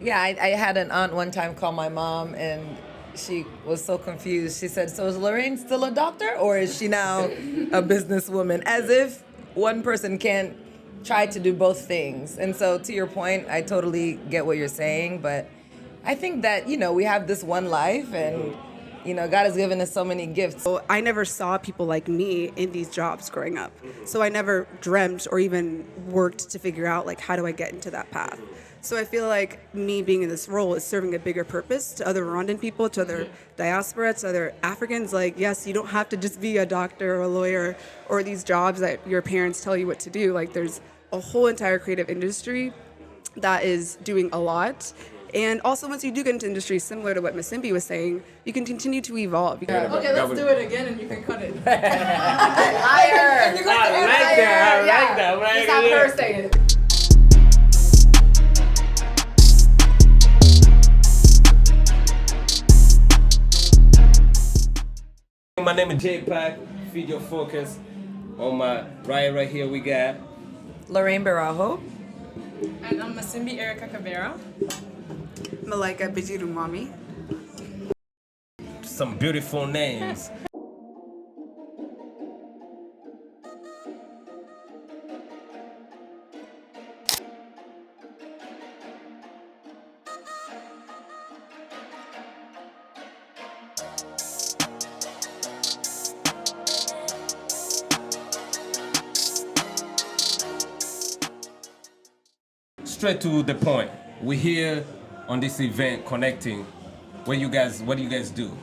Yeah, I had an aunt one time call my mom, and she was so confused. She said, "So is Lorraine still a doctor, or is she now a businesswoman?" As if one person can't try to do both things. And so, to your point, I totally get what you're saying, but I think that we have this one life, and God has given us so many gifts. So I never saw people like me in these jobs growing up. So I never dreamt or even worked to figure out like how do I get into that path. So I feel like me being in this role is serving a bigger purpose to other Rwandan people, to other diaspora, to other Africans. Like, yes, you don't have to just be a doctor or a lawyer or these jobs that your parents tell you what to do. Like, there's a whole entire creative industry that is doing a lot. And also, once you do get into industry, similar to what Massimbi was saying, you can continue to evolve. Okay, let's do it again, and you can cut it. Higher. I like that. Just have her say it. My name is J-Pack, Feed Your Focus. On my right here we got Lorraine Barajo. And I'm Massimbi Ericka Kabera. Malaika Bijirumami. some beautiful names. Straight to the point. We're here on this event connecting. What do you guys do?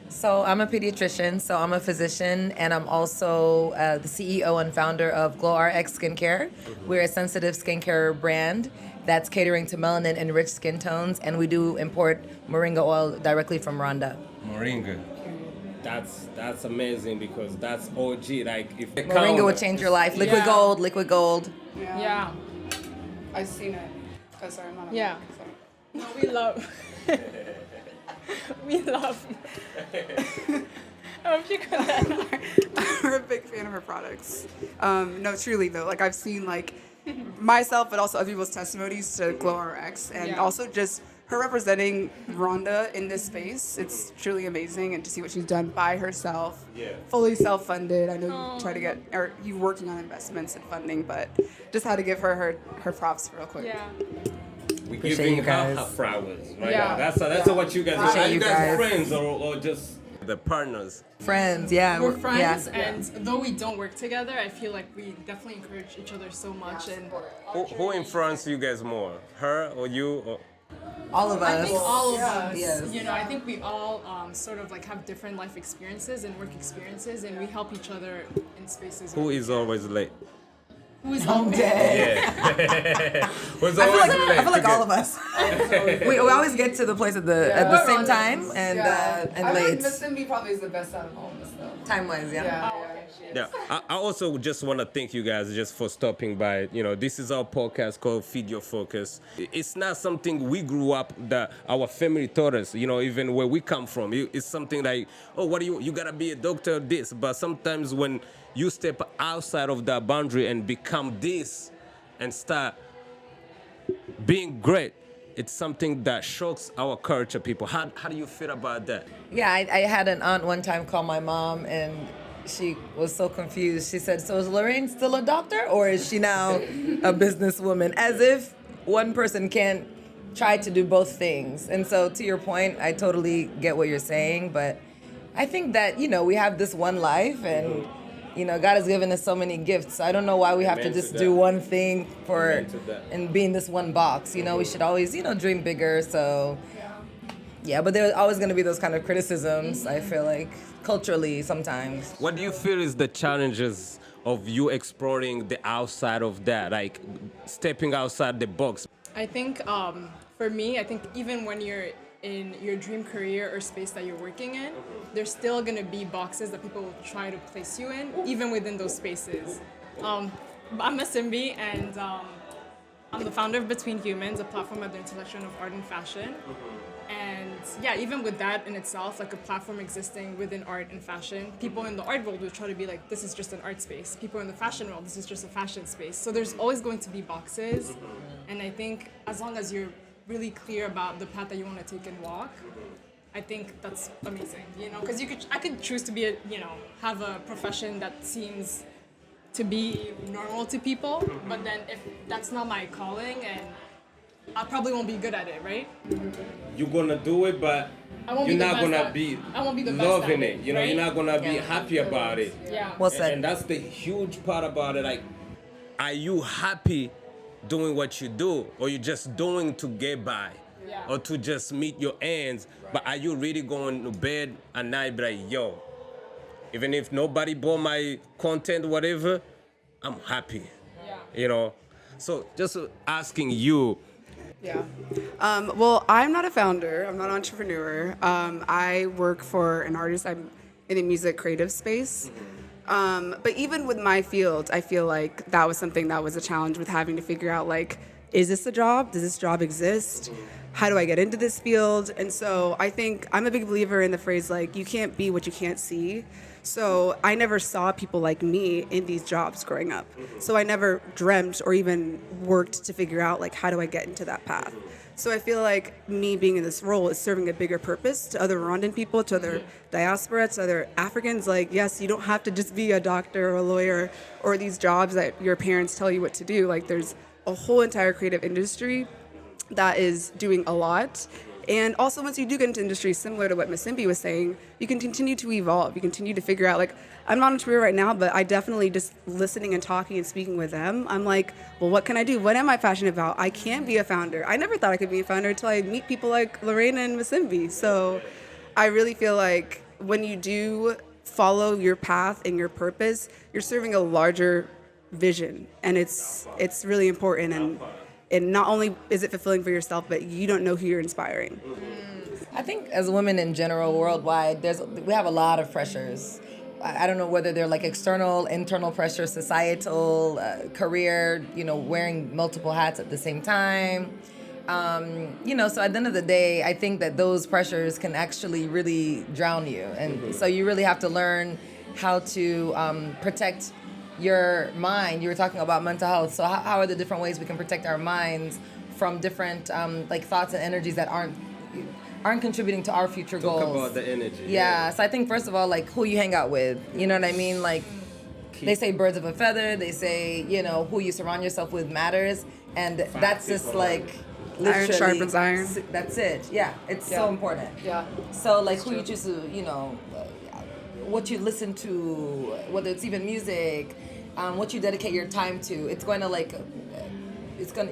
So I'm a pediatrician, so I'm a physician, and I'm also the CEO and founder of GlowRx Skincare. We're a sensitive skincare brand that's catering to melanin-enriched skin tones, and we do import moringa oil directly from Rwanda. Moringa. That's amazing because that's OG. Like if Moringa would change your life. Liquid gold, liquid gold. Yeah. I've seen it. Oh, sorry, I'm not. Yeah. Sorry. No, we love. We love. I hope you got that. I'm a big fan of her products. No, truly though, like I've seen like myself, but also other people's testimonies to GlowRx, and also just her representing Rwanda in this space. It's truly amazing, and to see what she's done by herself, fully self-funded. I know you try to get, or you working on investments and funding, but just had to give her props real quick. Yeah. We're Appreciate giving you guys. her flowers, right? Yeah. That's what you guys Appreciate are. You you guys guys. friends or just the partners? Friends, yeah. We're friends, yeah. and though we don't work together, I feel like we definitely encourage each other so much. And Who influenced you guys more? Her or you? Or... All of us. I think all of us, Yes. you know, I think we all sort of like have different life experiences and work experiences, and we help each other in spaces. Who is always late? Who is I'm dead. Yeah. Who's I always feel late? like all of us. we always get to the place at the same time and late. Massimbi probably is the best out of all of us though. Time-wise, yeah. Yeah, I also just want to thank you guys just for stopping by. You know, this is our podcast called Feed Your Focus. It's not something we grew up that our family taught us, you know, even where we come from. It's something like, oh, what do you gotta be a doctor, this. But sometimes when you step outside of that boundary and become this and start being great, it's something that shocks our culture, people. How do you feel about that? Yeah, I had an aunt one time call my mom, and she was so confused. She said, "So is Lorraine still a doctor, or is she now a businesswoman?" As if one person can't try to do both things. And so, to your point, I totally get what you're saying, but I think that, we have this one life, and, God has given us so many gifts. So I don't know why we have to just do one thing and be in this one box. We should always, dream bigger. So, yeah, but there's always going to be those kind of criticisms, I feel like, culturally sometimes. What do you feel is the challenges of you exploring the outside of that, like stepping outside the box? I think for me, I think even when you're in your dream career or space that you're working in, there's still going to be boxes that people will try to place you in, even within those spaces. I'm Massimbi, and I'm the founder of Between Humans, a platform at the intersection of art and fashion. And yeah, even with that in itself, like a platform existing within art and fashion, people in the art world will try to be like, this is just an art space. People in the fashion world, this is just a fashion space. So there's always going to be boxes. And I think as long as you're really clear about the path that you want to take and walk, I think that's amazing, you know, because I could choose to be have a profession that seems to be normal to people, but then if that's not my calling, and I probably won't be good at it, right? You're gonna do it, but I won't you're be the not best gonna at- be I won't be the best loving at it. it, You know, right? you're not gonna be Yeah. happy about it. Yeah. Well said. And that's the huge part about it. Like, are you happy doing what you do, or you just doing to get by, Yeah. or to just meet your ends? But are you really going to bed at night, be like, yo, even if nobody bought my content, whatever, I'm happy. Yeah. You know. So just asking you. Yeah. Well, I'm not a founder. I'm not an entrepreneur. I work for an artist. I'm in the music creative space. But even with my field, I feel like that was something that was a challenge with having to figure out, like, is this a job? Does this job exist? How do I get into this field? And so I think I'm a big believer in the phrase, like, you can't be what you can't see. So I never saw people like me in these jobs growing up. So I never dreamt or even worked to figure out, like, how do I get into that path? So I feel like me being in this role is serving a bigger purpose to other Rwandan people, to other diaspora, to other Africans. Like, yes, you don't have to just be a doctor or a lawyer or these jobs that your parents tell you what to do. Like, there's a whole entire creative industry that is doing a lot. And also, once you do get into industry, similar to what Massimbi was saying, you can continue to evolve. You continue to figure out, like, I'm not an entrepreneur right now, but I definitely, just listening and talking and speaking with them, I'm like, well, what can I do? What am I passionate about? I can't be a founder. I never thought I could be a founder until I meet people like Lorena and Massimbi. So I really feel like when you do follow your path and your purpose, you're serving a larger vision. And it's really important. And not only is it fulfilling for yourself, but you don't know who you're inspiring. I think as women in general, worldwide, we have a lot of pressures. I don't know whether they're like external, internal pressure, societal, career, wearing multiple hats at the same time. So at the end of the day, I think that those pressures can actually really drown you. And so you really have to learn how to protect your mind. You were talking about mental health. So how are the different ways we can protect our minds from different like thoughts and energies that aren't contributing to our future goals? Talk about the energy. Yeah. So I think first of all, like who you hang out with. You know what I mean? Like they say birds of a feather. They say, who you surround yourself with matters. And that's just like Iron sharpens iron. That's it. Yeah. It's so important. Yeah. So like who you choose to, what you listen to, whether it's even music, what you dedicate your time to, it's going to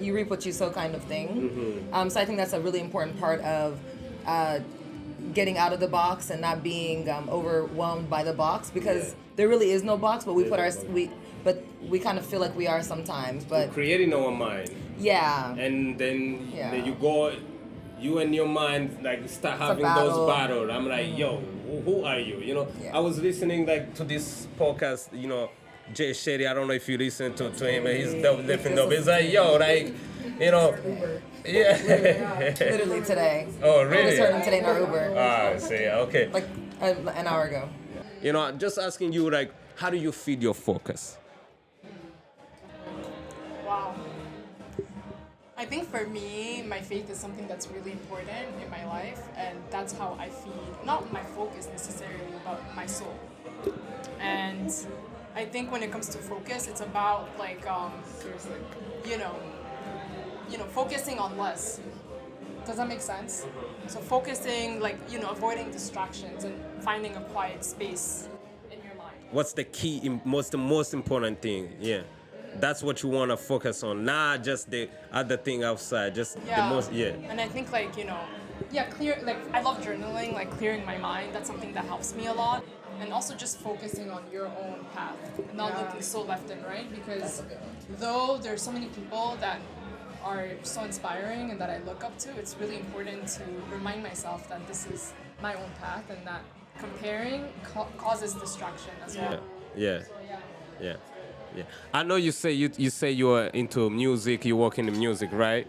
you reap what you sow kind of thing. So I think that's a really important part of getting out of the box and not being overwhelmed by the box, because there really is no box, but we kind of feel like we are sometimes. But Creating our mind. yeah. And then you and your mind like start having battle. those battles. I'm like, yo, who are you? Yeah. I was listening like to this podcast, Jay Shetty. I don't know if you listen to him, and he's different dope. It's like, yo, like, yeah. Literally today. Oh, I really? just heard him today in our Uber. Ah, see, okay. Like an hour ago. Just asking you, like, how do you feed your focus? Wow. I think for me, my faith is something that's really important in my life, and that's how I feed, not my focus necessarily, but my soul. And I think when it comes to focus, it's about like, focusing on less. Does that make sense? So focusing, like, avoiding distractions and finding a quiet space in your mind. What's the key, the most important thing? Yeah. That's what you want to focus on, not just the other thing outside, just the most, And I think clear, like I love journaling, like clearing my mind. That's something that helps me a lot. And also just focusing on your own path, not looking so left and right, because though there's so many people that are so inspiring and that I look up to, it's really important to remind myself that this is my own path and that comparing causes distraction as well. Yeah. I know you say you are into music. You work in the music, right?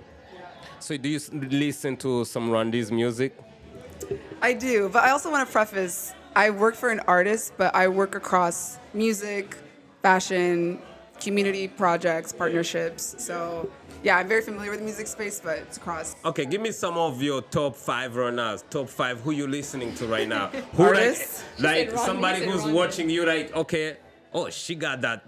So do you listen to some Rwandese music? I do, but I also want to preface, I work for an artist, but I work across music, fashion, community projects, partnerships. So yeah, I'm very familiar with the music space, but it's across Okay, give me some of your top 5 right now. Top 5 who you listening to right now? Who Artists? like Rwanda, somebody she said who's Rwanda. watching you like, okay, oh, she got that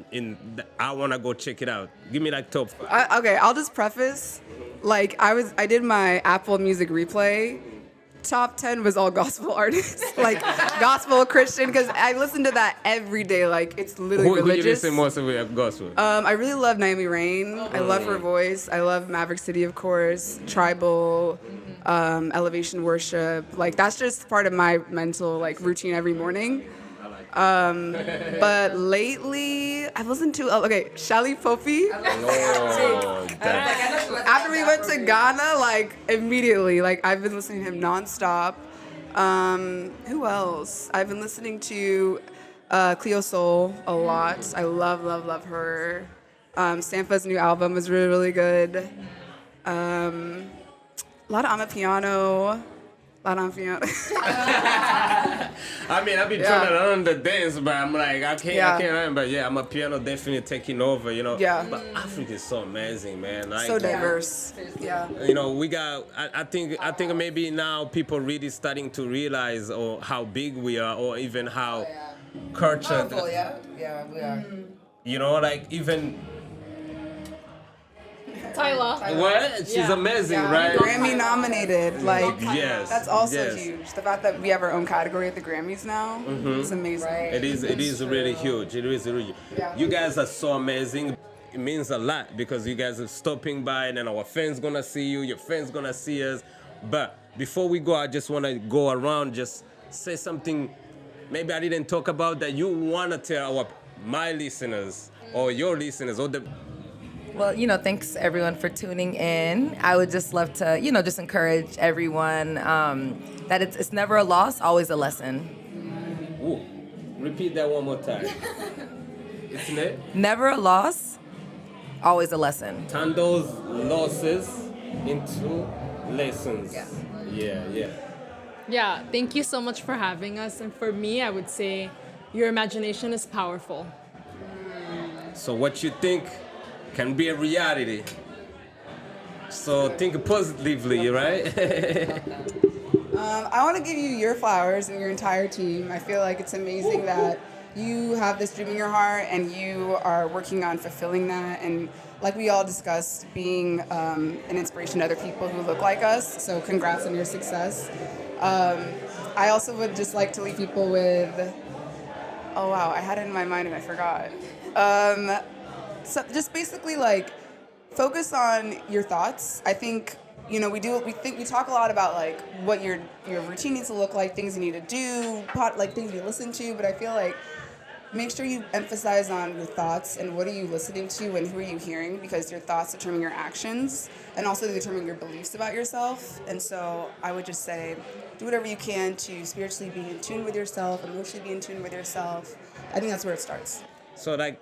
I want to go check it out. Give me like top 5. Okay, I'll just preface, like I did my Apple Music replay. Top 10 was all gospel artists, like gospel Christian, because I listen to that every day. Like it's literally Who you religious. listen most of your gospel? I really love Naomi Rain. I love her voice. I love Maverick City, of course. Tribal, Elevation Worship. Like that's just part of my mental like routine every morning. But lately, I've listened to Shali Popi. Oh, that- After we went to Ghana, like immediately, like I've been listening to him nonstop. Who else? I've been listening to Cleo Soul a lot. I love her. Sampa's new album was really, really good. A lot of Amapiano. I mean, I've been trying to learn the dance, but I'm like, I can't learn. But yeah, I'm a piano definitely taking over, you know. Yeah. But Africa is so amazing, man. Like, So diverse. Yeah. you know, we got. I think maybe now people really starting to realize or how big we are, or even how cultured. Powerful, yeah, we are. You know, like even. Tyler. What? She's Yeah. amazing, right? Grammy nominated. Like Yes. that's also yes. huge. The fact that we have our own category at the Grammys now is amazing. Right. It is really huge. It is really. Yeah. You guys are so amazing. It means a lot because you guys are stopping by, and then our fans gonna see you. Your fans gonna see us. But before we go, I just wanna go around, just say something. Maybe I didn't talk about that. You wanna tell my listeners or your listeners or the. Well, thanks everyone for tuning in. I would just love to, just encourage everyone that it's never a loss, always a lesson. Ooh, repeat that one more time. Isn't it? Never a loss, always a lesson. Turn those losses into lessons. Yeah. Yeah. Yeah, thank you so much for having us. And for me, I would say your imagination is powerful. So what you think can be a reality. So think positively, right? I want to give you your flowers and your entire team. I feel like it's amazing that you have this dream in your heart and you are working on fulfilling that. And like we all discussed, being an inspiration to other people who look like us. So congrats on your success. I also would just like to leave people with, oh wow, I had it in my mind and I forgot. So just basically like focus on your thoughts. I think we talk a lot about like what your routine needs to look like, things you need to do, things you listen to, but I feel like make sure you emphasize on your thoughts and what are you listening to and who are you hearing, because your thoughts determine your actions and also they determine your beliefs about yourself. And so I would just say do whatever you can to spiritually be in tune with yourself, emotionally be in tune with yourself. I think that's where it starts. So like,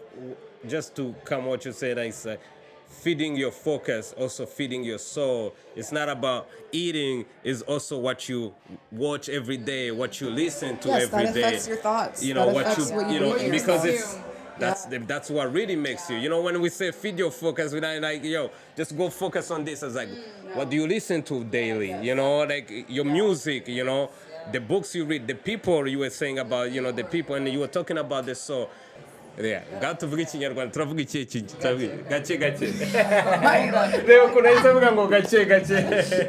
just to come what you said, like feeding your focus, also feeding your soul. It's not about eating, it's also what you watch every day, what you listen to every day. Yes, that affects your thoughts. You know, that what affects what you believe in because yourself. that's what really makes you. You know, when we say feed your focus, we're not like, just go focus on this. It's like, what do you listen to daily? You know, like your music, the books you read, the people you were saying about, the people, and you were talking about the soul. Yeah, tuvuga ikinyarwanda turavuga iki gake reba ukuntu ahise avuga ngo gake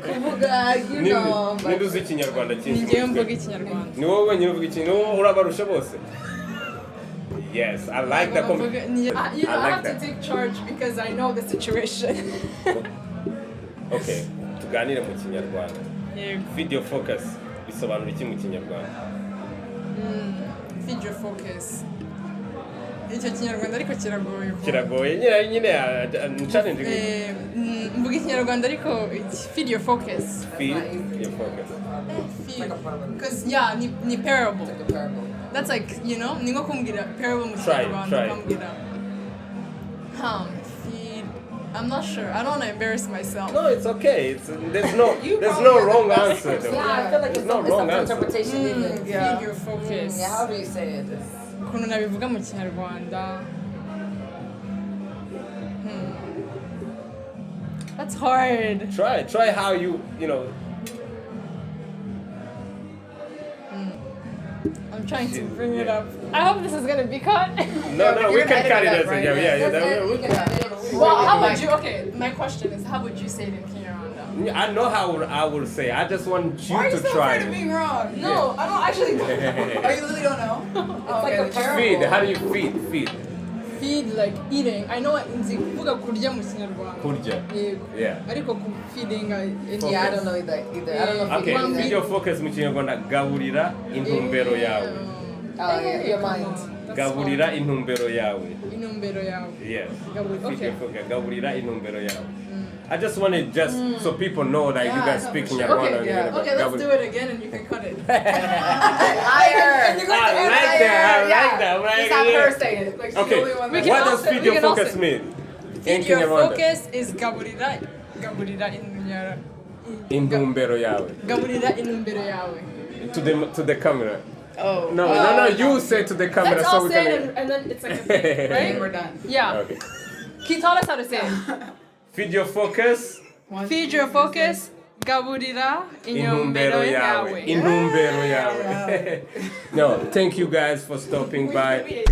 Kuvuga, ninde uzi ikinyarwanda cyinshi Njyewe mvuga ikinyarwanda. ni wowe wenyine uvuga iki ni wowe urabarusha bose. Yes, I like that. You I like have that. to take charge because I know the situation. Okay, tuganire mu kinyarwanda. Yego. Feed your focus bisobanura iki mu kinyarwanda? Feed your focus. Icyo kinyarwanda ariko kiragoye. Kiragoye nyine challenge. Mvuga ikinyarwanda ariko feed your focus. Feed your focus. Because ni parable. That's like, ni nko kumbwira parable mu kinyarwanda Try. kumbwira. Feed. I'm not sure. I don't want to embarrass myself. No, it's okay. There's no wrong answer. Though. Yeah, I feel like it's no no wrong answer. interpretation even. Feed your focus. Yeah, how do you say it? Ukuntu nabivuga mu kinyarwanda. That's hard. Try how you know. I'm trying to bring it up. I hope this is gonna be cut. No, we can cut it as a we can. Well, how would you? Okay, my question is, how would you say it in Kinyarwanda? I know how I will say. I just want you Why are you to so try. afraid of being wrong? No, I don't actually. Oh, you literally don't know? It's like a Feed. How do you feed? Feed like eating. I know nzi kuvuga kurya mu Kinyarwanda. Kurya. Yego. Yeah. Ariko ku feeding Yeah, I don't know either. I don't know if Okay, you video focus mu Kinyarwanda gaburira intumbero yawe. Oh, yeah, your mind. Gaburira intumbero yawe. Inumbero yawe. Yes. Okay. Video focus. Gaburira intumbero yawe. I just wanted so people know that you guys speak Kinyarwanda. Okay, let's do it again and you can cut it. Higher. I like that. Just have her say it. Like, she's Okay, the only one We that can what does also- we video can focus also- mean? In Your Kinyarwanda. focus is gaburira inumbero. Intumbero yawe. Gaburira inumbero yawe. To the camera. Oh. No, you say to the camera Let's so all we say can. it and then it's like a thing, right? we're done. Yeah. Okay. Can you tell us how to say it? Video focus. Feed your focus. Gaburira Intumbero yawe. Intumbero yawe. No, thank you guys for stopping by.